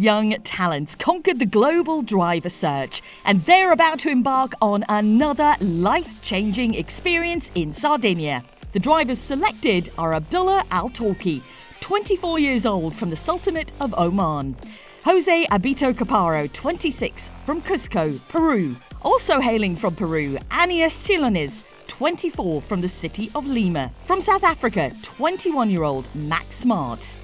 young talents conquered the global driver search, and they're about to embark on another life-changing experience in Sardinia. The drivers selected are Abdullah Al-Torki, 24 years old, from the Sultanate of Oman. Jose Abito Caparo, 26, from Cusco, Peru. Also hailing from Peru, Ania Silones, 24, from the city of Lima. From South Africa, 21-year-old Max Smart.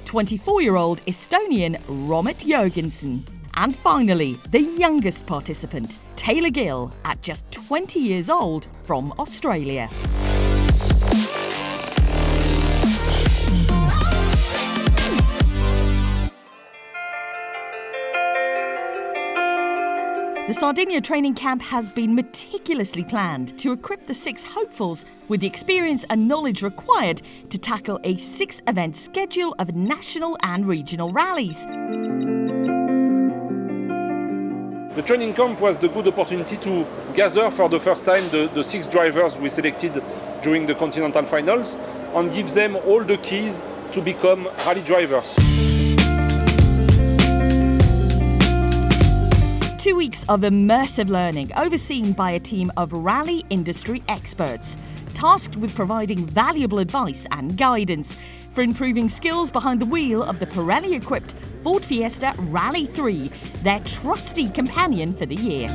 24-year-old Estonian Romit Jurgensen. And finally, the youngest participant, Taylor Gill, at just 20 years old, from Australia. The Sardinia training camp has been meticulously planned to equip the 6 hopefuls with the experience and knowledge required to tackle a 6-event schedule of national and regional rallies. The training camp was the good opportunity to gather for the first time the 6 drivers we selected during the continental finals and give them all the keys to become rally drivers. 2 weeks of immersive learning overseen by a team of rally industry experts, tasked with providing valuable advice and guidance for improving skills behind the wheel of the Pirelli-equipped Ford Fiesta Rally 3, their trusty companion for the year.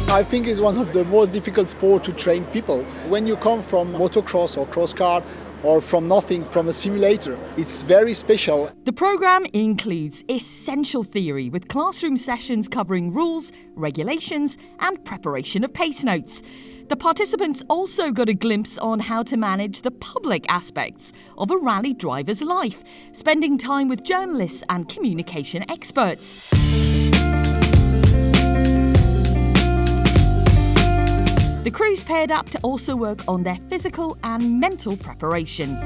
I think it's one of the most difficult sports to train people. When you come from motocross or cross car, or from nothing, from a simulator, it's very special. The programme includes essential theory with classroom sessions covering rules, regulations and preparation of pace notes. The participants also got a glimpse on how to manage the public aspects of a rally driver's life, spending time with journalists and communication experts. The crews paired up to also work on their physical and mental preparation.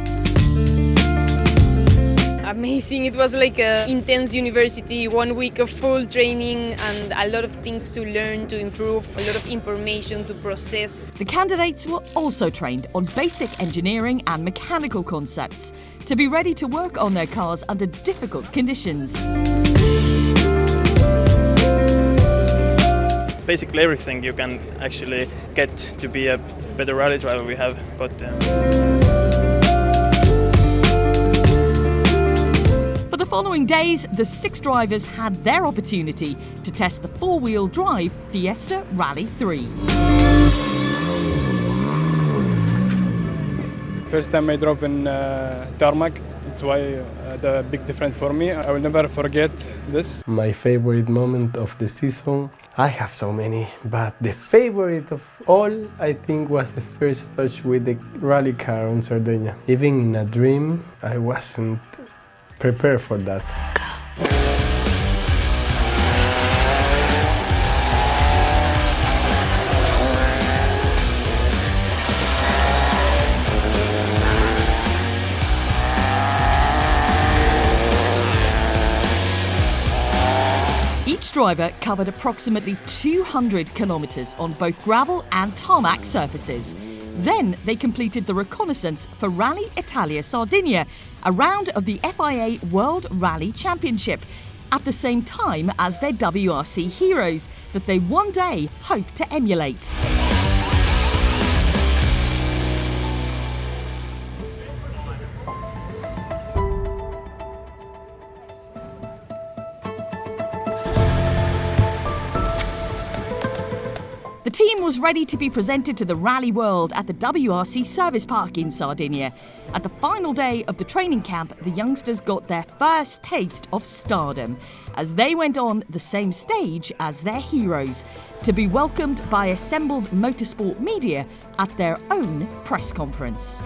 Amazing. It was like an intense university, 1 week of full training and a lot of things to learn, to improve, a lot of information to process. The candidates were also trained on basic engineering and mechanical concepts to be ready to work on their cars under difficult conditions. Basically everything you can actually get to be a better rally driver we have got. For the following days, the 6 drivers had their opportunity to test the 4-wheel drive Fiesta Rally 3. First time I drove in tarmac, that's why the big difference for me. I will never forget this. My favorite moment of the season, I have so many, but the favorite of all, I think, was the first touch with the rally car on Sardinia. Even in a dream, I wasn't prepared for that. Each driver covered approximately 200 kilometres on both gravel and tarmac surfaces. Then they completed the reconnaissance for Rally Italia Sardinia, a round of the FIA World Rally Championship, at the same time as their WRC heroes that they one day hope to emulate. The team was ready to be presented to the rally world at the WRC service park in Sardinia. At the final day of the training camp, the youngsters got their first taste of stardom as they went on the same stage as their heroes to be welcomed by assembled motorsport media at their own press conference.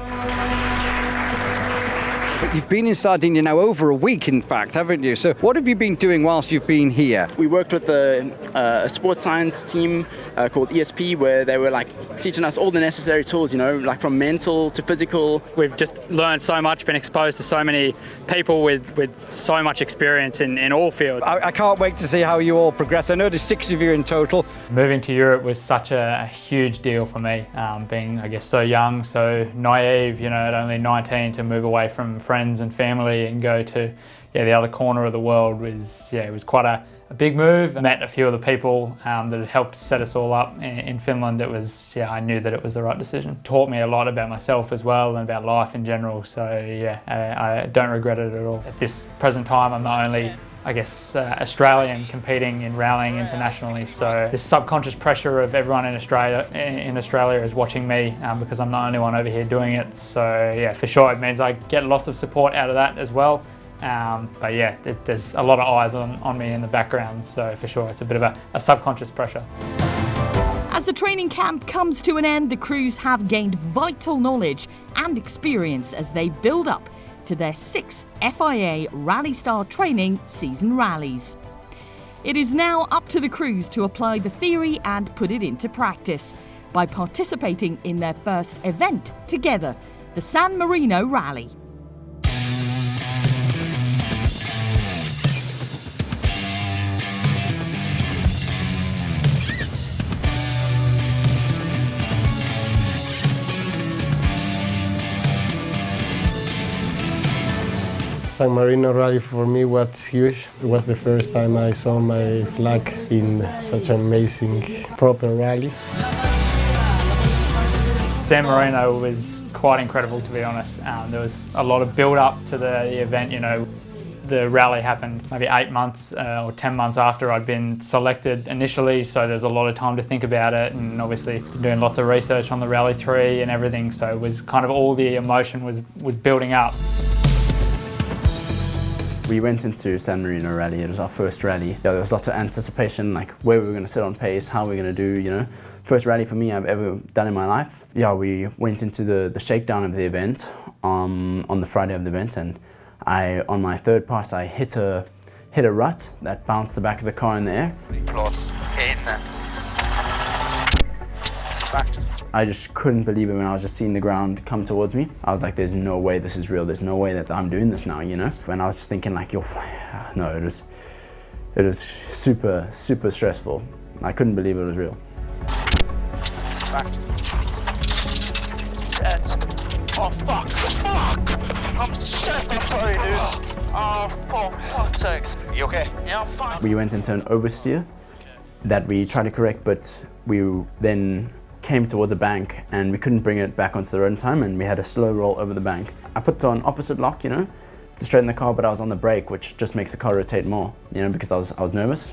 You've been in Sardinia now over a week, in fact, haven't you? So what have you been doing whilst you've been here? We worked with a sports science team called ESP, where they were like teaching us all the necessary tools, you know, like from mental to physical. We've just learned so much, been exposed to so many people with so much experience in all fields. I can't wait to see how you all progress. I know there's 6 of you in total. Moving to Europe was such a huge deal for me, being, I guess, so young, so naive, you know, at only 19 to move away from friends and family and go to the other corner of the world was it was quite a big move. I met a few of the people that had helped set us all up in Finland. It was, I knew that it was the right decision. Taught me a lot about myself as well and about life in general. So I don't regret it at all. At this present time, I'm the only, I guess, Australian competing in rallying internationally. So this subconscious pressure of everyone in Australia is watching me because I'm the only one over here doing it. So for sure, it means I get lots of support out of that as well. But there's a lot of eyes on me in the background, so for sure it's a bit of a subconscious pressure. As the training camp comes to an end, the crews have gained vital knowledge and experience as they build up to their 6 FIA Rallystar training season rallies. It is now up to the crews to apply the theory and put it into practice by participating in their first event together, the San Marino Rally. San Marino Rally for me was huge. It was the first time I saw my flag in such an amazing, proper rally. San Marino was quite incredible, to be honest. There was a lot of build-up to the event. The rally happened maybe 8 months or 10 months after I'd been selected initially, so there's a lot of time to think about it, and obviously doing lots of research on the Rally 3 and everything, so it was kind of all the emotion was building up. We went into San Marino Rally. It was our first rally. There was lots of anticipation, like where we were going to sit on pace, how we were going to do, First rally for me I've ever done in my life. We went into the shakedown of the event on the Friday of the event, and on my third pass I hit a rut that bounced the back of the car in the air. I just couldn't believe it when I was just seeing the ground come towards me. I was like, there's no way this is real. There's no way that I'm doing this now, And I was just thinking like, no, it was super, super stressful. I couldn't believe it was real. Oh, fuck! I'm shit, I'm sorry, dude. Oh, for fuck's sakes. You okay? Yeah, I'm fine. We went into an oversteer that we tried to correct, but we then came towards a bank and we couldn't bring it back onto the road in time, and we had a slow roll over the bank. I put on opposite lock, to straighten the car, but I was on the brake, which just makes the car rotate more, because I was nervous.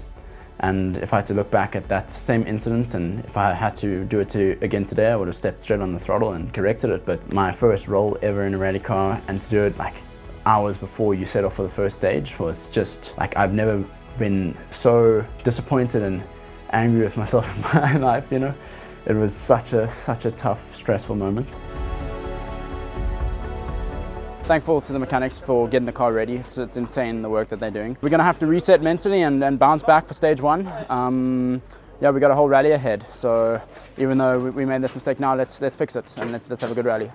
And if I had to look back at that same incident, and if I had to do it again today, I would have stepped straight on the throttle and corrected it. But my first roll ever in a rally car, and to do it like hours before you set off for the first stage, was just like, I've never been so disappointed and angry with myself in my life, It was such a tough, stressful moment. Thankful to the mechanics for getting the car ready. It's insane the work that they're doing. We're gonna have to reset mentally and bounce back for stage 1. We got a whole rally ahead. So even though we made this mistake now, let's fix it and let's have a good rally.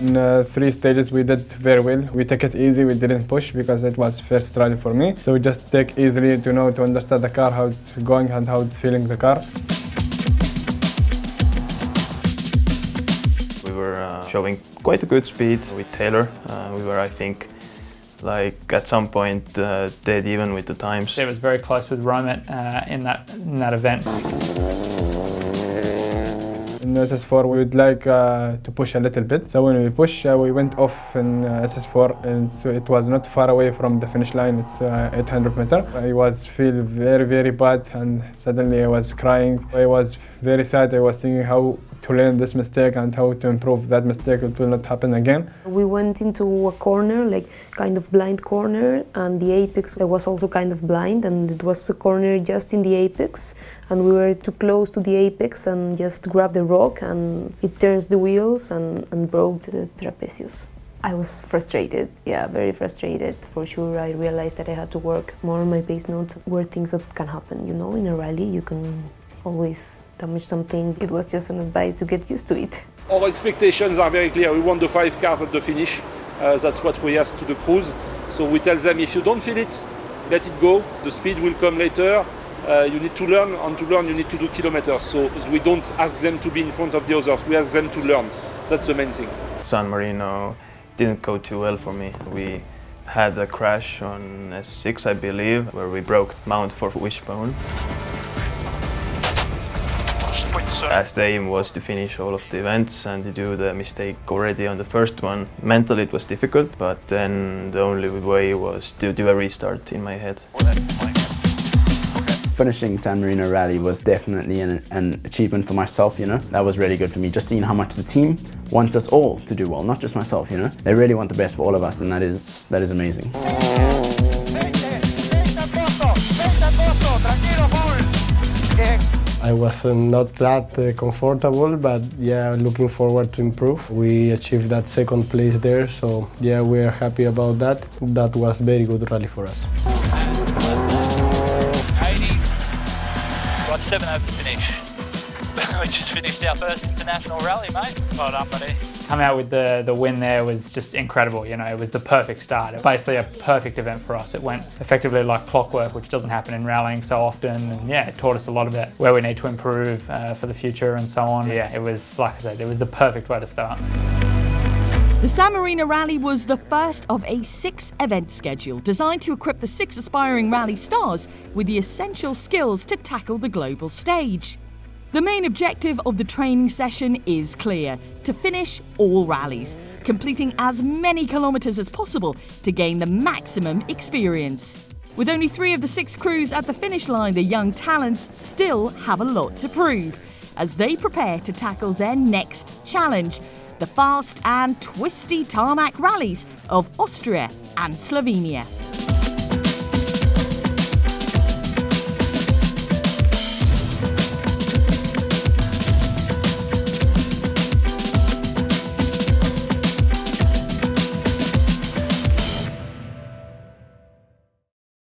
In 3 stages we did very well. We took it easy, we didn't push because it was first rally for me. So we just take easily to understand the car, how it's going and how it's feeling the car. We were showing quite a good speed with Taylor. We were, I think, at some point dead even with the times. It was very close with Romet in that event. In SS4 we would like to push a little bit. So when we push, we went off in SS4, and so it was not far away from the finish line. It's 800 meters. I was feeling very, very bad, and suddenly I was crying. I was very sad. I was thinking how to learn this mistake and how to improve that mistake. It will not happen again. We went into a corner, kind of blind corner, and the apex was also kind of blind, and it was a corner just in the apex, and we were too close to the apex and just grabbed the rock, and it turns the wheels and broke the trapezius. I was frustrated, very frustrated for sure. I realized that I had to work more on my pace notes, were things that can happen, in a rally you can always damage something. It was just an advice to get used to it. Our expectations are very clear. We want the 5 cars at the finish. That's what we ask to the crews. So we tell them, if you don't feel it, let it go. The speed will come later. You need to learn, and to learn you need to do kilometers. So we don't ask them to be in front of the others, we ask them to learn. That's the main thing. San Marino didn't go too well for me. We had a crash on S6, I believe, where we broke mount for wishbone. As the aim was to finish all of the events and to do the mistake already on the first one, mentally it was difficult, but then the only way was to do a restart in my head. Finishing San Marino Rally was definitely an achievement for myself, you know. That was really good for me, just seeing how much the team wants us all to do well, not just myself, you know. They really want the best for all of us, and that is amazing. I was not that comfortable, but yeah, looking forward to improve. We achieved that second place there, so yeah, we are happy about that. That was very good rally for us. 7 over the finish. We just finished our first international rally, mate. Well done, buddy. Coming out with the win there was just incredible, you know, it was the perfect start. Basically a perfect event for us. It went effectively like clockwork, which doesn't happen in rallying so often. And yeah, it taught us a lot about where we need to improve for the future and so on. Yeah, it was, like I said, it was the perfect way to start. The San Marino Rally was the first of a 6-event schedule designed to equip the 6 aspiring rally stars with the essential skills to tackle the global stage. The main objective of the training session is clear: to finish all rallies, completing as many kilometres as possible to gain the maximum experience. With only 3 of the 6 crews at the finish line, the young talents still have a lot to prove as they prepare to tackle their next challenge: the fast and twisty tarmac rallies of Austria and Slovenia.